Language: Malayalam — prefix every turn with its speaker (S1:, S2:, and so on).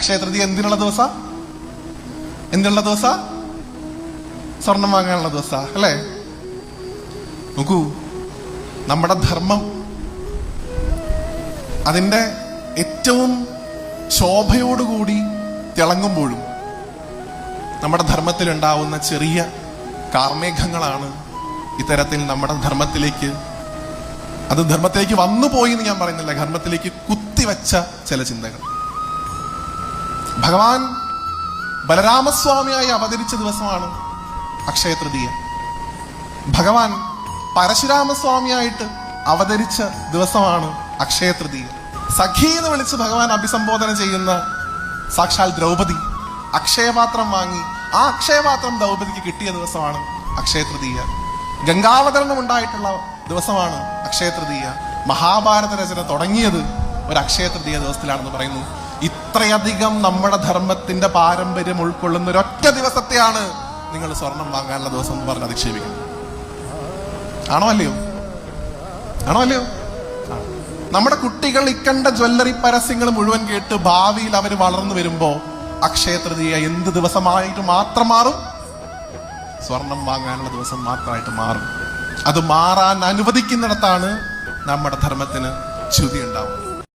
S1: അക്ഷയ തൃതീയ എന്തിനുള്ള ദിവസ? എന്തിനുള്ള ദിവസ? സ്വർണം വാങ്ങാനുള്ള ദിവസ അല്ലേ? നോക്കൂ, നമ്മുടെ ധർമ്മം അതിന്റെ ഏറ്റവും ശോഭയോടുകൂടി തിളങ്ങുമ്പോഴും നമ്മുടെ ധർമ്മത്തിൽ ഉണ്ടാവുന്ന ചെറിയ കാർമേഘങ്ങളാണ് ഇത്തരത്തിൽ നമ്മുടെ ധർമ്മത്തിലേക്ക് വന്നുപോയി എന്ന് ഞാൻ പറയുന്നില്ല, ധർമ്മത്തിലേക്ക് കുത്തിവെച്ച ചില ചിന്തകൾ. ഭഗവാൻ ബലരാമസ്വാമിയായി അവതരിച്ച ദിവസമാണ് അക്ഷയ തൃതീയ. ഭഗവാൻ പരശുരാമസ്വാമിയായിട്ട് അവതരിച്ച ദിവസമാണ് അക്ഷയ തൃതീയ. സഖി എന്ന് വിളിച്ച് ഭഗവാൻ അഭിസംബോധന ചെയ്യുന്ന സാക്ഷാൽ ദ്രൗപദി അക്ഷയപാത്രം വാങ്ങി ആ അക്ഷയപാത്രം ദ്രൗപദിക്ക് കിട്ടിയ ദിവസമാണ് അക്ഷയ തൃതീയ. ഗംഗാവതരണം ഉണ്ടായിട്ടുള്ള ദിവസമാണ് അക്ഷയ തൃതീയ. മഹാഭാരത രചന തുടങ്ങിയത് ഒരു അക്ഷയ തൃതീയ ദിവസത്തിലാണെന്ന് പറയുന്നു. ഇത്രയധികം നമ്മുടെ ധർമ്മത്തിന്റെ പാരമ്പര്യം ഉൾക്കൊള്ളുന്ന ഒരൊറ്റ ദിവസത്തെയാണ് നിങ്ങൾ സ്വർണം വാങ്ങാനുള്ള ദിവസം എന്ന് പറഞ്ഞ് അധിക്ഷേപിക്കുന്നത്. ആണോ അല്ലയോ? ആണോ അല്ലയോ? നമ്മുടെ കുട്ടികൾ ഇക്കണ്ട ജ്വല്ലറി പരസ്യങ്ങൾ മുഴുവൻ കേട്ട് ഭാവിയിൽ അവർ വളർന്നു വരുമ്പോ അക്ഷയ തൃതീയ എന്ത് ദിവസമായിട്ട് മാത്രം മാറും? സ്വർണം വാങ്ങാനുള്ള ദിവസം മാത്രമായിട്ട് മാറും. അത് മാറാൻ അനുവദിക്കുന്നിടത്താണ് നമ്മുടെ ധർമ്മത്തിന് ച്യുതി ഉണ്ടാവുന്നത്.